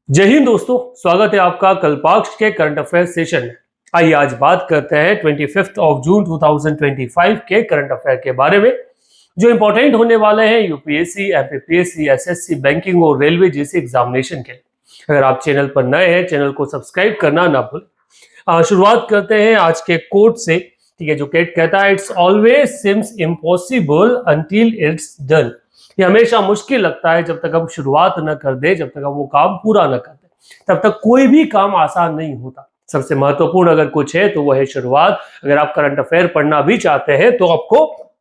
जय हिंद दोस्तों, स्वागत है आपका कल्पाक्ष के करंट अफेयर सेशन में। आइए आज बात करते हैं 25 जून 2025 के करंट अफेयर के बारे में, जो इंपॉर्टेंट होने वाले हैं यूपीएससी, एमपीपीएससी, एसएससी, बैंकिंग और रेलवे जैसे एग्जामिनेशन के लिए। अगर आप चैनल पर नए हैं, चैनल को सब्सक्राइब करना ना भूलें। शुरुआत करते हैं आज के कोट से। ठीक है, जो कोट कहता है, it's always seems impossible until it's done. ये हमेशा मुश्किल लगता है जब तक हम शुरुआत न कर दे, जब तक हम वो काम पूरा न कर दे, तब तक कोई भी काम आसान नहीं होता। सबसे महत्वपूर्ण अगर कुछ है तो वो है शुरुआत। अगर आप करंट अफेयर पढ़ना भी चाहते हैं तो आपको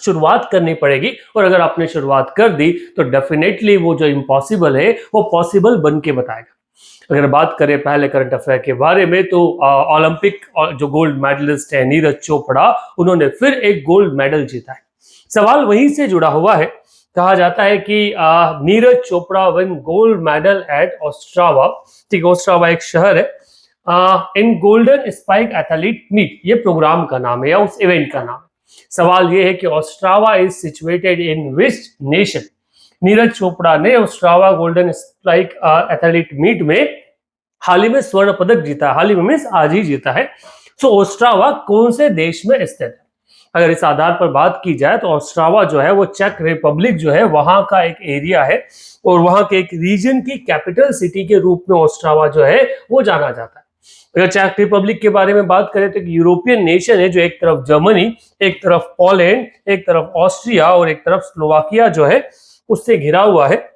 शुरुआत करनी पड़ेगी, और अगर आपने शुरुआत कर दी तो डेफिनेटली वो जो इम्पॉसिबल है वो पॉसिबल बन के बताएगा। अगर बात करें पहले करंट अफेयर के बारे में, तो ओलंपिक जो गोल्ड मेडलिस्ट है नीरज चोपड़ा, उन्होंने फिर एक गोल्ड मेडल जीता है। सवाल वहीं से जुड़ा हुआ है। कहा जाता है कि Neeraj Chopra win gold medal at Ostrava. ठीक, ओस्ट्रावा एक शहर है, इन गोल्डन स्पाइक एथलीट मीट, ये प्रोग्राम का नाम है या उस इवेंट का नाम है। सवाल ये है कि Ostrava is situated in which nation. Neeraj Chopra ने Ostrava golden spike athlete meet में हाल ही में स्वर्ण पदक जीता है। हाल ही में मीन्स आज ही जीता है। सो ओस्ट्रावा कौन से देश में स्थित है? अगर इस आधार पर बात की जाए तो ओस्ट्रावा जो है वो चेक रिपब्लिक जो है वहां का एक एरिया है, और वहां के एक रीजन की कैपिटल सिटी के रूप में ओस्ट्रावा जो है वो जाना जाता है। अगर चेक रिपब्लिक के बारे में बात करें तो एक यूरोपियन नेशन है, जो एक तरफ जर्मनी, एक तरफ पोलैंड, एक तरफ ऑस्ट्रिया और एक तरफ स्लोवाकिया जो है उससे घिरा हुआ है।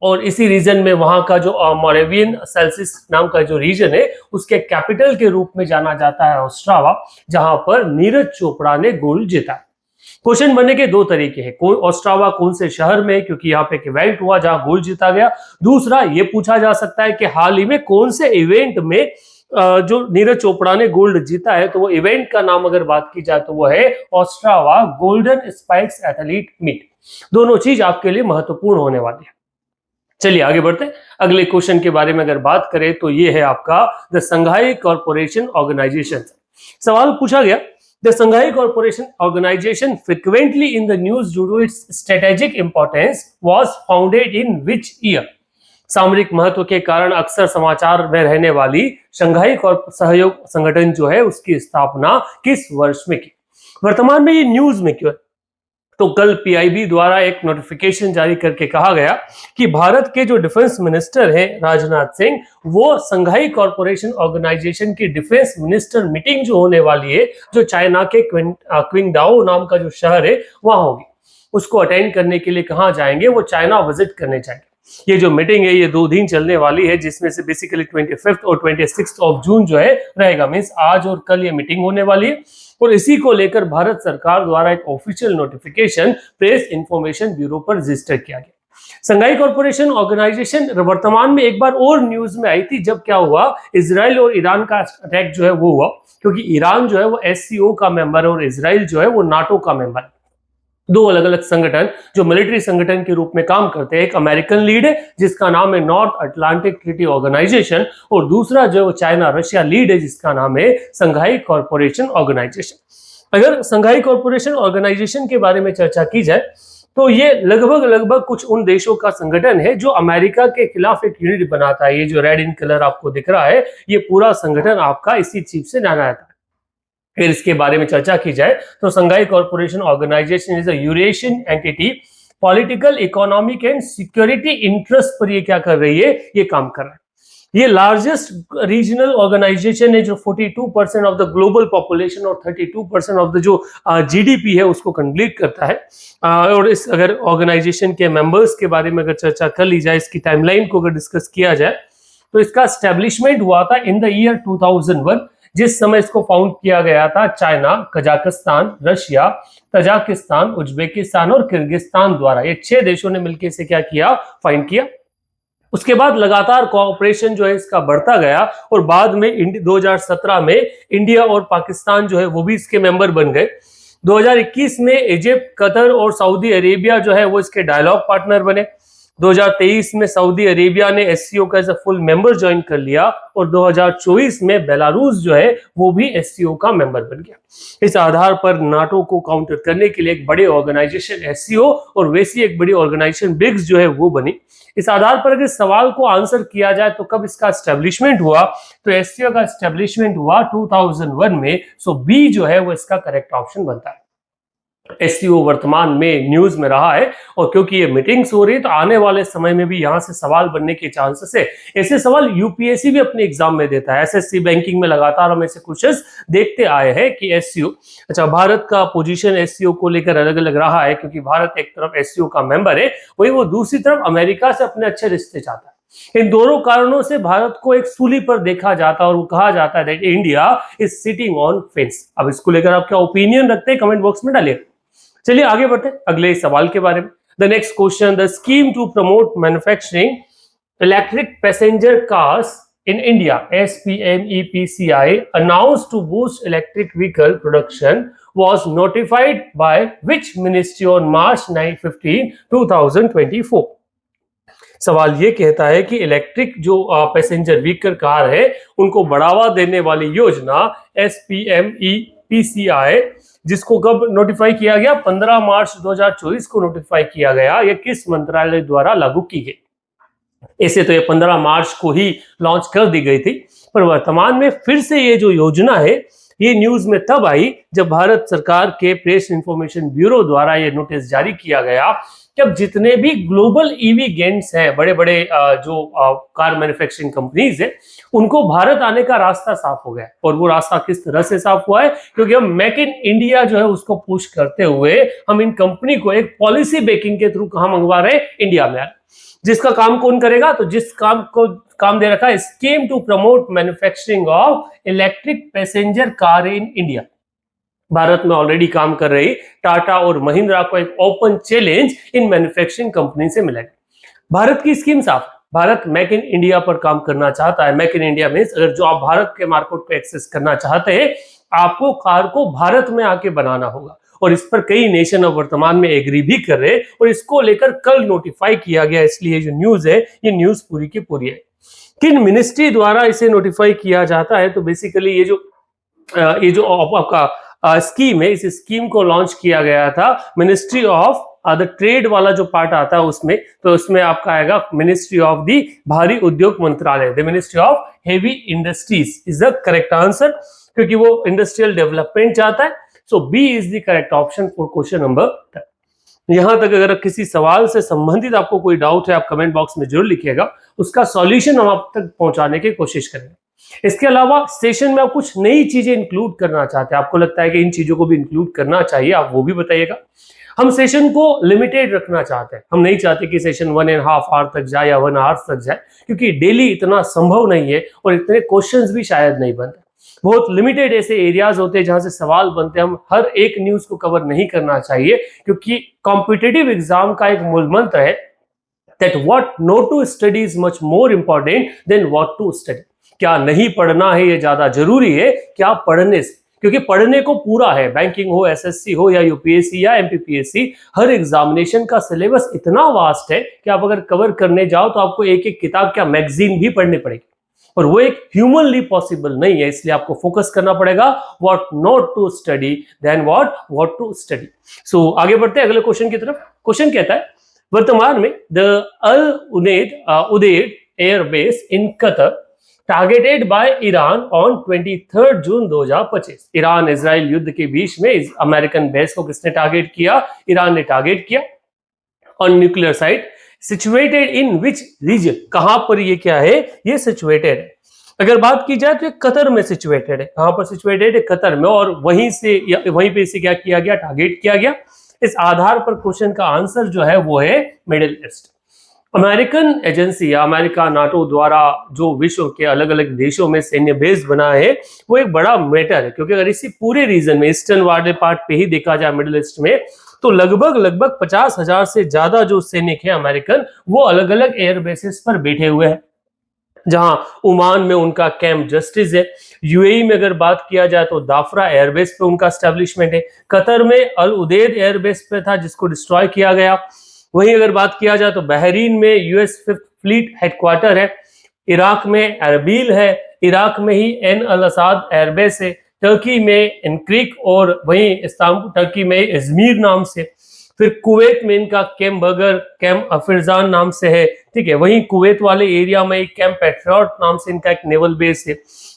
और इसी रीजन में वहां का जो मोरेवियन सेल्सियस नाम का जो रीजन है उसके कैपिटल के रूप में जाना जाता है ओस्ट्रावा, जहां पर नीरज चोपड़ा ने गोल्ड जीता। क्वेश्चन बनने के दो तरीके हैं। ओस्ट्रावा कौन से शहर में, क्योंकि यहाँ पे एक इवेंट हुआ जहां गोल्ड जीता गया। दूसरा ये पूछा जा सकता है कि हाल ही में कौन से इवेंट में जो नीरज चोपड़ा ने गोल्ड जीता है, तो वो इवेंट का नाम अगर बात की जाए तो वो है Ostrava golden spikes athlete meet. दोनों चीज आपके लिए महत्वपूर्ण होने वाली है। चलिए आगे बढ़ते हैं। अगले क्वेश्चन के बारे में अगर बात करें तो ये है आपका द संघाई कॉर्पोरेशन ऑर्गेनाइजेशन। सवाल पूछा गया, the Shanghai corporation organisation frequently in the news due to its strategic importance was founded in which year. सामरिक महत्व के कारण अक्सर समाचार में रहने वाली शंघाई सहयोग संगठन जो है उसकी स्थापना किस वर्ष में की? वर्तमान में ये न्यूज में क्यों है? तो कल पीआईबी द्वारा एक नोटिफिकेशन जारी करके कहा गया कि भारत के जो डिफेंस मिनिस्टर हैं राजनाथ सिंह, वो संघाई कॉर्पोरेशन ऑर्गेनाइजेशन की डिफेंस मिनिस्टर मीटिंग जो होने वाली है, जो चाइना के क्विंगडाओ नाम का जो शहर है वहां होगी, उसको अटेंड करने के लिए कहाँ जाएंगे? वो चाइना विजिट करने जाएंगे। ये जो मीटिंग है ये 2 दिन चलने वाली है, जिसमें से बेसिकली 25 और 26 जून जो है रहेगा। मीन्स आज और कल ये मीटिंग होने वाली है, और इसी को लेकर भारत सरकार द्वारा एक official notification press information bureau पर रजिस्टर किया गया। संघाई कॉर्पोरेशन ऑर्गेनाइजेशन वर्तमान में एक बार और न्यूज में आई थी, जब क्या हुआ, इजराइल और ईरान का अटैक जो है वो हुआ, क्योंकि ईरान जो है वो एससीओ का मेंबर है और इजराइल जो है वो नाटो का मेंबर है। दो अलग अलग संगठन जो मिलिट्री संगठन के रूप में काम करते हैं। एक अमेरिकन लीड है जिसका नाम है नॉर्थ अटलांटिक ट्रीटी ऑर्गेनाइजेशन, और दूसरा जो चाइना रशिया लीड है जिसका नाम है संघाई कॉर्पोरेशन ऑर्गेनाइजेशन। अगर संघाई कॉर्पोरेशन ऑर्गेनाइजेशन के बारे में चर्चा की जाए तो ये लगभग कुछ उन देशों का संगठन है जो अमेरिका के खिलाफ एक यूनिट बनाता है। ये जो रेड इन कलर आपको दिख रहा है, ये पूरा संगठन आपका इसी चीज से जाना जाता है। फिर इसके बारे में चर्चा की जाए तो Shanghai corporation organisation is a Eurasian entity, political, economic and security interest पर ये क्या कर रही है? ये काम कर रहा है। ये लार्जेस्ट रीजनल ऑर्गेनाइजेशन है जो 42% ऑफ द ग्लोबल पॉपुलेशन और 32% ऑफ द जो जीडीपी है उसको कंप्लीट करता है। और इस अगर ऑर्गेनाइजेशन के मेंबर्स के बारे में अगर चर्चा कर ली जाए, इसकी टाइमलाइन को अगर डिस्कस किया जाए, तो इसका एस्टेब्लिशमेंट हुआ था इन द ईयर 2001, जिस समय इसको फाउंड किया गया था China, Kazakhstan, Russia, Tajikistan, Uzbekistan और किर्गिस्तान द्वारा। ये 6 देशों ने मिलकर इसे क्या किया? फाइंड किया। उसके बाद लगातार कोऑपरेशन जो है इसका बढ़ता गया, और बाद में 2017 में इंडिया और पाकिस्तान जो है वो भी इसके मेंबर बन गए। 2021 में इजिप्ट, कतर और सऊदी अरेबिया जो है वो इसके डायलॉग पार्टनर बने। 2023 में सऊदी अरेबिया ने एससीओ का as a full member join कर लिया और 2024 में बेलारूस जो है वो भी एससीओ का मेंबर बन गया। इस आधार पर नाटो को काउंटर करने के लिए एक बड़े ऑर्गेनाइजेशन एससीओ और वैसी एक बड़ी ऑर्गेनाइजेशन ब्रिक्स जो है वो बनी। इस आधार पर अगर सवाल को आंसर किया जाए तो कब इसका एस्टेब्लिशमेंट हुआ, तो एससीओ का एस्टेब्लिशमेंट हुआ 2001 में। सो बी जो है वो इसका करेक्ट ऑप्शन बनता है। एससीओ वर्तमान में न्यूज में रहा है और क्योंकि ये मीटिंग्स हो रही है तो आने वाले समय में भी यहां से सवाल बनने के चांसेस है। ऐसे सवाल यूपीएससी भी अपने एग्जाम में देता है। एसएससी बैंकिंग में लगातार हम ऐसे क्वेश्चंस देखते आए हैं कि एससीओ, अच्छा भारत का पोजीशन एससीओ को लेकर अलग अलग रहा है क्योंकि भारत एक तरफ एससीओ का मेंबर है, वही वो दूसरी तरफ अमेरिका से अपने अच्छे रिश्ते चाहता है। इन दोनों कारणों से भारत को एक सूली पर देखा जाता है और वो कहा जाता है that India is sitting on fence. अब इसको लेकर आप क्या ओपिनियन रखते हैं कमेंट बॉक्स में डालिए। चलिए आगे बढ़ते हैं अगले सवाल के बारे में। The next question, the scheme to promote manufacturing electric passenger cars in India, SPMEPCI, announced to boost electric vehicle production was notified by which ministry on March 15, 2024? सवाल ये कहता है कि इलेक्ट्रिक जो पैसेंजर व्हीकल कार है उनको बढ़ावा देने वाली योजना SPMEPCI, जिसको कब नोटिफाई किया गया, 15 मार्च 2024 को नोटिफाई किया गया, यह किस मंत्रालय द्वारा लागू की गई? ऐसे तो ये 15 मार्च को ही लॉन्च कर दी गई थी, पर वर्तमान में फिर से ये जो योजना है ये न्यूज में तब आई जब भारत सरकार के प्रेस इंफॉर्मेशन ब्यूरो द्वारा ये नोटिस जारी किया गया कि अब जितने भी ग्लोबल ईवी गिगांट्स हैं, बड़े बड़े जो कार मैन्युफैक्चरिंग कंपनीज है, उनको भारत आने का रास्ता साफ हो गया। और वो रास्ता किस तरह से साफ हुआ है, क्योंकि हम मेक इन इंडिया जो है उसको पुश करते हुए हम इन कंपनी को एक पॉलिसी बेकिंग के थ्रू कहां मंगवा रहे हैं, इंडिया में। जिसका काम कौन करेगा, तो जिस काम को काम दे रखा है scheme to promote manufacturing of electric passenger car in India. Bharat में ऑलरेडी काम कर रही टाटा और महिंद्रा को एक open challenge in manufacturing company से मिलेगा। भारत की स्कीम साफ, भारत मेक इन इंडिया पर काम करना चाहता है। मेक इन इंडिया मींस अगर जो आप भारत के मार्केट को एक्सेस करना चाहते हैं, आपको कार को भारत में आके बनाना होगा और इस पर कई नेशन अब वर्तमान में एग्री भी कर रहे हैं और इसको लेकर कल नोटिफाई किया गया। इसलिए जो न्यूज है ये न्यूज पूरी की पूरी है। किन मिनिस्ट्री द्वारा इसे नोटिफाई किया जाता है, तो बेसिकली ये जो आपका स्कीम है, इस स्कीम को लॉन्च किया गया था मिनिस्ट्री ऑफ द ट्रेड वाला जो पार्ट आता है उसमें, तो उसमें आपका आएगा मिनिस्ट्री ऑफ द भारी उद्योग मंत्रालय, the ministry of heavy industries is the correct answer, क्योंकि वो इंडस्ट्रियल डेवलपमेंट चाहता है। So B is the correct option for question number 10। यहां तक अगर किसी सवाल से संबंधित आपको कोई डाउट है, आप कमेंट बॉक्स में जरूर लिखिएगा, उसका सॉल्यूशन हम आप तक पहुंचाने की कोशिश करेंगे। इसके अलावा सेशन में आप कुछ नई चीजें इंक्लूड करना चाहते हैं, आपको लगता है कि इन चीजों को भी इंक्लूड करना चाहिए, आप वो भी बताइएगा। हम सेशन को लिमिटेड रखना चाहते हैं, हम नहीं चाहते कि सेशन 1.5 आवर तक जाए या 1 आवर तक जाए, क्योंकि डेली इतना संभव नहीं है और इतने क्वेश्चंस भी शायद नहीं बनते। बहुत लिमिटेड ऐसे एरियाज होते हैं जहां से सवाल बनते हैं, हम हर एक न्यूज को कवर नहीं करना चाहिए, क्योंकि कॉम्पिटिटिव एग्जाम का एक मूल मंत्र है that what not to study is much more important than what to study। क्या नहीं पढ़ना है ये ज्यादा जरूरी है क्या पढ़ने से, क्योंकि पढ़ने को पूरा है, बैंकिंग हो, एसएससी हो या यूपीएससी या एमपीपीएससी, हर एग्जामिनेशन का सिलेबस इतना वास्ट है कि आप अगर कवर करने जाओ तो आपको एक एक किताब क्या मैगजीन भी पढ़नी पड़ेगी और वो एक ह्यूमनली पॉसिबल नहीं है। इसलिए आपको फोकस करना पड़ेगा what not to study then what to study. So आगे बढ़ते हैं अगले क्वेश्चन की तरफ। क्वेश्चन कहता है वर्तमान में the Al Udeid airbase in Qatar targeted by Iran on 23 June 2025। Iran Israel युद्ध के बीच में इस अमेरिकन बेस को किसने टारगेट किया, ईरान ने टारगेट किया। On nuclear site situated in which region, कहां पर ये क्या है, ये सिचुएटेड है। अगर बात की जाए तो ये कतर में सिचुएटेड है। कहां पर सिचुएटेड है, कतर में, और वहीं पे इसे क्या किया गया, टारगेट किया गया। इस आधार पर क्वेश्चन का आंसर जो है वो है मिडिल ईस्ट। अमेरिकन एजेंसी या अमेरिका नाटो द्वारा जो विश्व के अलग अलग देशों में सैन्य बेस बना है वो एक बड़ा मैटर है, क्योंकि अगर इसी पूरे रीजन में ईस्टर्न वाले पार्ट पे ही देखा जाए मिडिल ईस्ट में, तो लगभग 50,000 से ज्यादा जो सैनिक है अमेरिकन, वो अलग अलग एयर बेसिस पर बैठे हुए हैं। जहां ओमान में उनका कैंप जस्टिस है, यूएई में अगर बात किया जाए तो दाफरा एयरबेस पे उनका एस्टेब्लिशमेंट है, कतर में अल उदेद एयरबेस पे था जिसको डिस्ट्रॉय किया गया, वहीं अगर बात किया जाए तो बहरीन में यूएस 5th फ्लीट हेडक्वार्टर है, इराक में अरबील है, इराक में ही एन अल असाद एयरबेस है, टर्की में इनक्रिक और वहीं इस्तांबुल टर्की में इजमीर नाम से, फिर कुवैत में इनका कैम बर्गर कैम अफिरजान नाम से है, ठीक है। वहीं कुवैत वाले एरिया में कैम पेट्रियट नाम से इनका एक नेवल बेस है,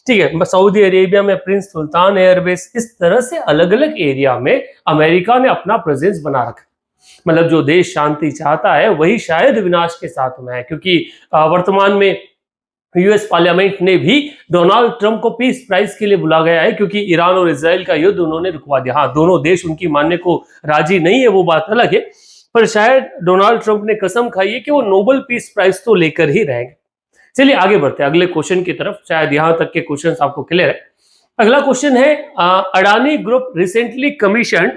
ठीक है। सऊदी अरेबिया में प्रिंस सुल्तान एयरबेस। इस तरह से अलग अलग एरिया में अमेरिका ने अपना प्रेजेंस बना रखा। मतलब जो देश शांति चाहता है वही शायद विनाश के साथ में है, क्योंकि वर्तमान में यूएस पार्लियामेंट ने भी डोनाल्ड ट्रंप को पीस प्राइज के लिए बुला गया है, क्योंकि ईरान और इजराइल का युद्ध उन्होंने रुकवा दिया। हाँ, दोनों देश उनकी मानने को राजी नहीं है, वो बात अलग है, पर शायद डोनाल्ड ट्रंप ने कसम खाई है कि वो नोबेल पीस प्राइज तो लेकर ही रहेंगे। चलिए आगे बढ़ते हैं अगले क्वेश्चन की तरफ। शायद यहां तक के क्वेश्चन आपको क्लियर है। अगला क्वेश्चन है, Adani group recently commissioned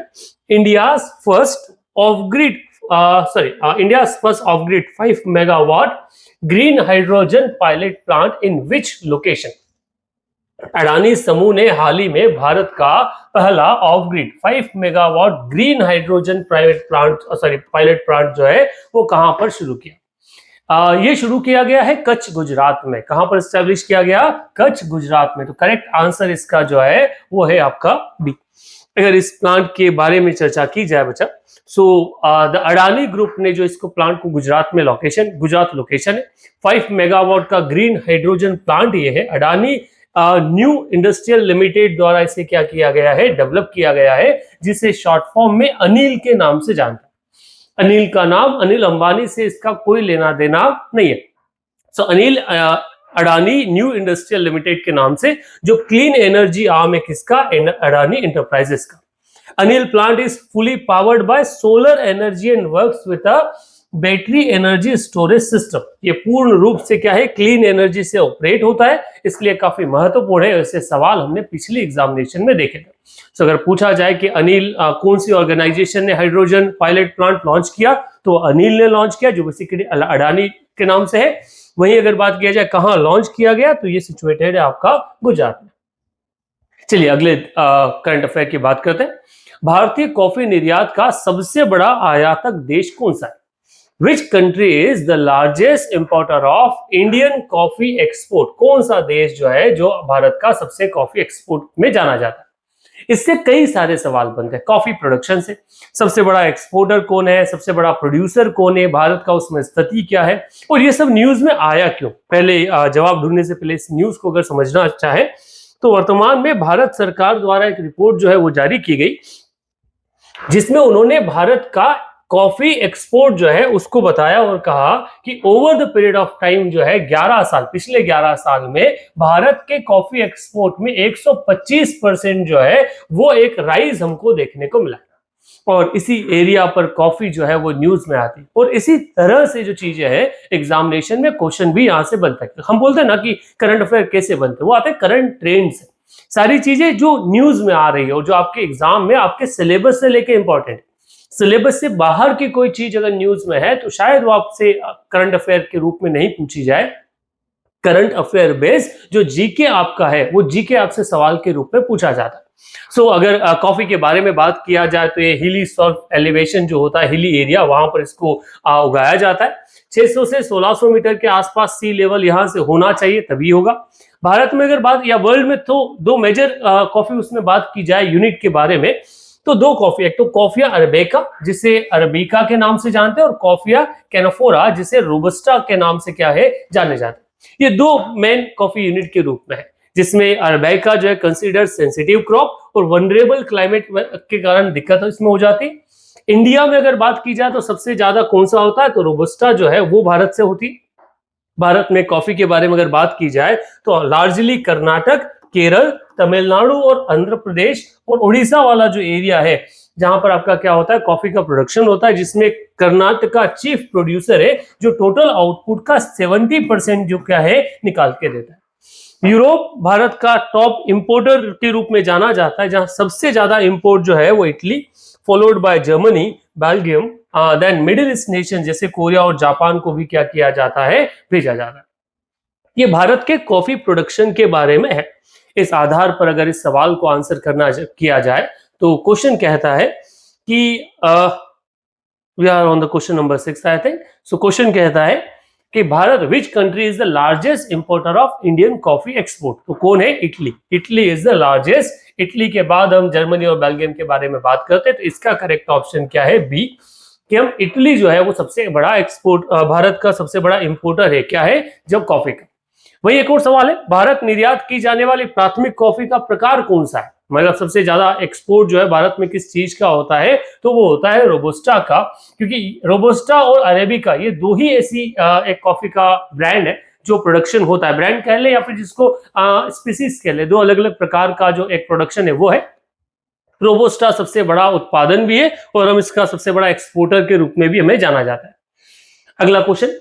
India's first of grid India's first off-grid 5 megawatt green hydrogen pilot plant in which location? Adani समूह ने हाल ही में भारत का पहला of grid 5 megawatt green hydrogen pilot plant जो है वो कहां पर शुरू किया? ये शुरू किया गया है कच्छ गुजरात में। कहां पर एस्टेब्लिश किया गया? कच्छ गुजरात में। तो करेक्ट आंसर इसका जो है वो है आपका बी। अगर इस प्लांट के बारे में चर्चा की जाए बच्चा, सो द अडानी ग्रुप ने जो इसको प्लांट को गुजरात लोकेशन है, 5 मेगावाट का ग्रीन हाइड्रोजन प्लांट ये है। अडानी न्यू इंडस्ट्रियल लिमिटेड द्वारा इसे क्या किया गया है? डेवलप किया गया है, जिसे शॉर्ट फॉर्म में अनिल के नाम से जानते हैं। अनिल का नाम अनिल अंबानी से इसका कोई लेना देना नहीं है। So Anil Adani new industrial limited के नाम से, जो क्लीन एनर्जी आर्म है किसका? अडानी एंटरप्राइजेस का। Anil plant is fully powered by solar energy and works with a battery energy storage system. ये पूर्ण रूप से क्या है? क्लीन एनर्जी से ऑपरेट होता है, इसलिए काफी महत्वपूर्ण है। ऐसे सवाल हमने पिछली एग्जामिनेशन में देखे थे। तो अगर पूछा जाए कि अनिल कौन सी ऑर्गेनाइजेशन ने हाइड्रोजन पायलट प्लांट लॉन्च किया, तो अनिल ने लॉन्च किया, जो बेसिकली अडानी के नाम से है। वहीं अगर बात किया जाए कहाँ लॉन्च किया गया, तो ये सिचुएटेड है आपका गुजरात में। चलिए अगले करंट अफेयर की बात करते हैं। भारतीय कॉफी निर्यात का सबसे बड़ा आयातक देश कौन सा है? Which country is the largest importer of Indian coffee export? कौन सा देश जो है जो भारत का सबसे कॉफी एक्सपोर्ट में जाना जाता है? इससे कई सारे सवाल बनते हैं। कॉफी प्रोडक्शन से सबसे बड़ा एक्सपोर्टर कौन है, सबसे बड़ा प्रोड्यूसर कौन है, भारत का उसमें स्थिति क्या है, और ये सब न्यूज में आया क्यों? पहले जवाब ढूंढने से पहले इस न्यूज को अगर समझना चाहे तो वर्तमान में भारत सरकार द्वारा एक रिपोर्ट जो है वो जारी की गई, जिसमें उन्होंने भारत का कॉफी एक्सपोर्ट जो है उसको बताया और कहा कि over the period of time जो है 11 साल, पिछले 11 साल में भारत के कॉफी एक्सपोर्ट में 125% जो है वो एक राइज हमको देखने को मिला। और इसी एरिया पर कॉफी जो है वो न्यूज में आती, और इसी तरह से जो चीजें हैं एग्जामिनेशन में क्वेश्चन भी यहां से बनता है। हम बोलते हैं ना कि करंट अफेयर कैसे बनते हैं, वो आते हैं करंट ट्रेंड से। सारी चीजें जो न्यूज में आ रही है और जो आपके एग्जाम में आपके सिलेबस से लेके इंपॉर्टेंट, सिलेबस से बाहर की कोई चीज अगर न्यूज में है तो शायद वो आपसे करंट अफेयर के रूप में नहीं पूछी जाए। करंट अफेयर बेस्ड जो जीके आपका है वो जीके आपसे सवाल के रूप में पूछा जाता है। सो अगर कॉफी के बारे में बात किया जाए तो ये हिली सॉफ्ट एलिवेशन जो होता है, हिली एरिया, वहां पर इसको उगाया जाता है। 600 से 1600 मीटर के आसपास सी लेवल यहां से होना चाहिए, तभी होगा। भारत में अगर बात या वर्ल्ड में तो दो मेजर कॉफी उसमें बात की जाए यूनिट के बारे में, तो दो कॉफी, एक तो कॉफिया अरेबिका जिसे अरबिका के नाम से जानते हैं, और कॉफिया कैनफोरा जिसे रोबस्टा के नाम से क्या है जाने जाते हैं। ये दो मेन कॉफी यूनिट के रूप में है, जिसमें अरबिका जो है कंसीडर सेंसिटिव क्रॉप और वनरेबल क्लाइमेट के कारण दिक्कत इसमें हो जाती है। इंडिया में अगर बात की जाए तो सबसे ज्यादा कौन सा होता है, तो रोबस्टा जो है वो भारत से होती है। भारत में कॉफी के बारे में अगर बात की जाए तो लार्जली कर्नाटक, केरल, तमिलनाडु और आंध्र प्रदेश और उड़ीसा वाला जो एरिया है जहां पर आपका क्या होता है कॉफी का प्रोडक्शन होता है, जिसमें कर्नाटक का चीफ प्रोड्यूसर है जो टोटल आउटपुट का 70% जो क्या है निकाल के देता है। यूरोप भारत का टॉप इंपोर्टर के रूप में जाना जाता है, जहां सबसे ज्यादा इंपोर्ट जो है वो Italy, followed by Germany, Belgium, then middle east nation जैसे कोरिया और जापान को भी क्या किया जाता है, भेजा जाता है। ये भारत के कॉफी प्रोडक्शन के बारे में है। इस आधार पर अगर इस सवाल को आंसर करना किया जाए तो क्वेश्चन कहता है कि we are on the question number 6 I think. So question कहता है कि Bharat which country is the largest importer of Indian coffee export. तो कौन है? Italy. Italy is the largest. Italy के बाद हम जर्मनी और बेल्जियम के बारे में बात करते हैं, तो इसका करेक्ट ऑप्शन क्या है? बी, कि हम इटली जो है वो सबसे बड़ा एक्सपोर्ट, भारत का सबसे बड़ा इंपोर्टर है। क्या है? जब कॉफी का। वही एक और सवाल है, भारत निर्यात की जाने वाली प्राथमिक कॉफी का प्रकार कौन सा है? मतलब सबसे ज्यादा एक्सपोर्ट जो है भारत में किस चीज का होता है? तो वो होता है रोबोस्टा का, क्योंकि रोबोस्टा और अरेबिका ये दो ही ऐसी एक कॉफी का ब्रांड है जो प्रोडक्शन होता है। ब्रांड कह ले या फिर जिसको स्पीसीज कह ले, दो अलग अलग प्रकार का जो एक प्रोडक्शन है वो है। रोबोस्टा सबसे बड़ा उत्पादन भी है और हम इसका सबसे बड़ा एक्सपोर्टर के रूप में भी हमें जाना जाता है। अगला question,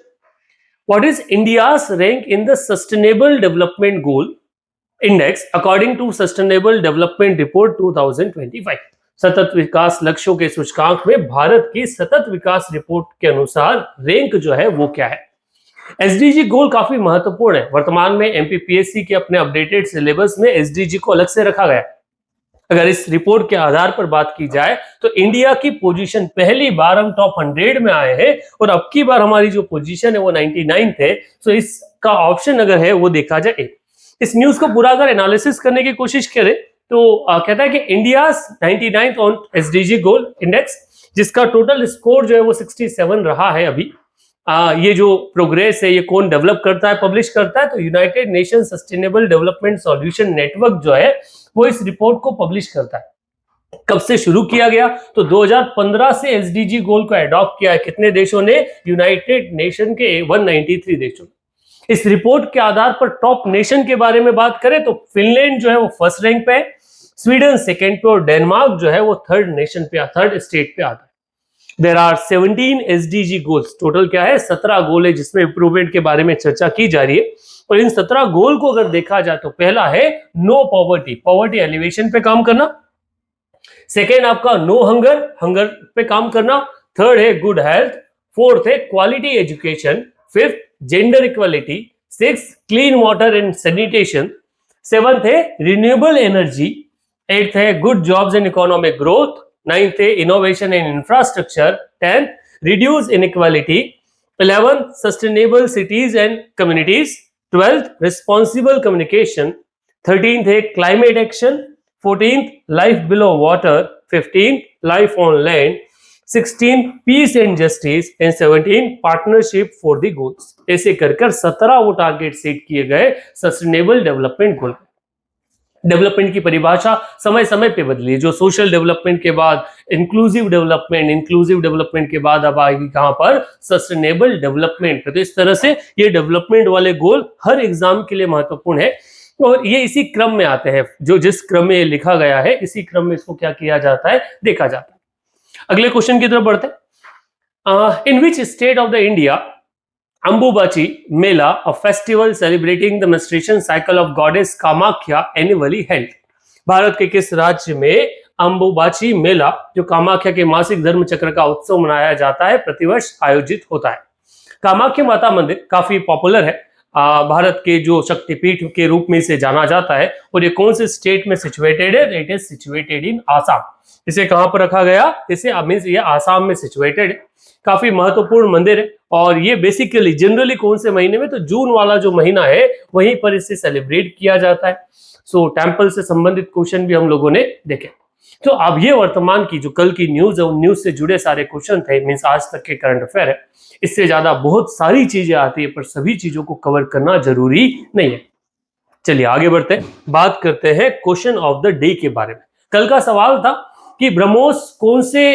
what is India's rank in the Sustainable Development Goal Index according to Sustainable Development Report 2025? सतत विकास लक्ष्यों के सूचकांक में भारत की सतत विकास रिपोर्ट के अनुसार रैंक जो है वो क्या है? एसडीजी गोल काफी महत्वपूर्ण है। वर्तमान में एमपीपीएससी के अपने अपडेटेड सिलेबस में एसडीजी को अलग से रखा गया है। अगर इस रिपोर्ट के आधार पर बात की जाए तो इंडिया की पोजीशन पहली बार हम टॉप 100 में आए हैं और अब की बार हमारी जो पोजीशन है वो 99 है। तो इसका ऑप्शन अगर है वो देखा जाए। इस न्यूज को पूरा अगर एनालिसिस करने की कोशिश करें तो कहता है कि India 99th on SDG goal index, जिसका टोटल स्कोर जो है वो 67 रहा है अभी। ये जो प्रोग्रेस है ये कौन डेवलप करता है, पब्लिश करता है? तो United nation sustainable development solution network जो है वो इस रिपोर्ट को पब्लिश करता है। कब से शुरू किया गया? तो 2015 से एसडीजी गोल को अडॉप्ट किया है। कितने देशों ने? यूनाइटेड नेशन के 193 देशों। इस रिपोर्ट के आधार पर टॉप नेशन के बारे में बात करें तो फिनलैंड जो है वो फर्स्ट रैंक पे है, स्वीडन सेकेंड पे और डेनमार्क जो है वो थर्ड नेशन पे, थर्ड स्टेट पे आता है। There are 17 SDG goals, total क्या है? 17 गोल है जिसमें इंप्रूवमेंट के बारे में चर्चा की जा रही है। और इन 17 गोल को अगर देखा जाए तो पहला है नो पॉवर्टी, पॉवर्टी एलिवेशन पे काम करना। सेकेंड आपका नो हंगर, हंगर पे काम करना। थर्ड है गुड हेल्थ। फोर्थ है quality education. Fifth gender equality. Six clean water and sanitation. Seventh है रिन्यूएबल एनर्जी। एट्थ है good jobs and economic growth. Ninth है innovation and infrastructure. 10th reduce inequality. 11th sustainable cities and communities. 12th responsible communication. 13th है climate action. 14th life below water. 15th life on land. 16th peace and justice and 17th partnership for the goals. ऐसे कर 17 वो target set किए गए sustainable development goal. Development की परिभाषा समय समय पे बदली। जो सोशल डेवलपमेंट के बाद इंक्लूसिव डेवलपमेंट, इंक्लूसिव डेवलपमेंट के बाद अब आएगी कहां पर? Sustainable development. तो इस तरह से ये डेवलपमेंट वाले गोल हर एग्जाम के लिए महत्वपूर्ण है और ये इसी क्रम में आते हैं। जो जिस क्रम में लिखा गया है इसी क्रम में इसको क्या किया जाता है, देखा जाता है। अगले क्वेश्चन की तरफ बढ़ते हैं। In which state of the India Ambubachi Mela, a festival celebrating the menstruation cycle of goddess Kamakhya, annually held? Bharat के किस राज्य में अंबुबाची मेला, जो कामाख्या के मासिक धर्म चक्र का उत्सव मनाया जाता है, प्रतिवर्ष आयोजित होता है? कामाख्या माता मंदिर काफी पॉपुलर है, भारत के जो शक्तिपीठ के रूप में इसे जाना जाता है। और ये कौन से स्टेट में सिचुएटेड है? इट इज सिचुएटेड इन आसाम। इसे कहां पर रखा गया? इसे मींस ये आसाम में सिचुएटेड है। काफी महत्वपूर्ण मंदिर है और ये बेसिकली जनरली कौन से महीने में? तो जून वाला जो महीना है वहीं पर इसे सेलिब्रेट किया जाता है। सो टेम्पल से संबंधित क्वेश्चन भी हम लोगों ने देखे। तो अब ये वर्तमान की जो कल की न्यूज है उन न्यूज से जुड़े सारे क्वेश्चन थे, मींस आज तक के करंट अफेयर है। इससे ज्यादा बहुत सारी चीजें आती है पर सभी चीजों को कवर करना जरूरी नहीं है। चलिए आगे बढ़ते हैं, बात करते हैं क्वेश्चन ऑफ द डे के बारे में। कल का सवाल था कि ब्रह्मोस कौन से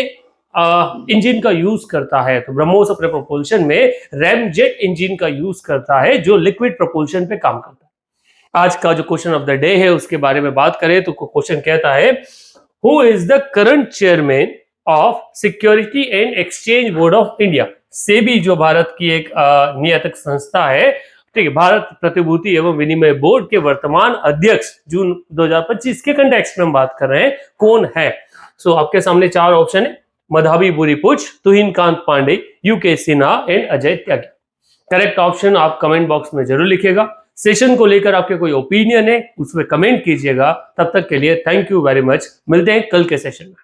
इंजन का यूज करता है? तो ब्रह्मोस अपने प्रोपल्शन में रैमजेट इंजन का यूज करता है जो लिक्विड प्रोपल्शन पे काम करता है। आज का जो क्वेश्चन ऑफ द डे है उसके बारे में बात करें तो क्वेश्चन कहता है who is the current chairman of security and exchange board of India? SEBI जो भारत की एक नियतक संस्था है, ठीक है, भारत प्रतिभूति एवं विनिमय बोर्ड के वर्तमान अध्यक्ष जून 2025 के कंटेक्स्ट में हम बात कर रहे हैं, कौन है? सो आपके सामने चार ऑप्शन है, मधाबी बुरीपुच, Tuhin Kanta Pandey, U K Sinha and Ajay Tyagi. Correct option आप कमेंट बॉक्स में जरूर लिखिएगा। सेशन को लेकर आपके कोई ओपिनियन है उसमें कमेंट कीजिएगा। तब तक के लिए थैंक यू वेरी मच। मिलते हैं कल के सेशन में।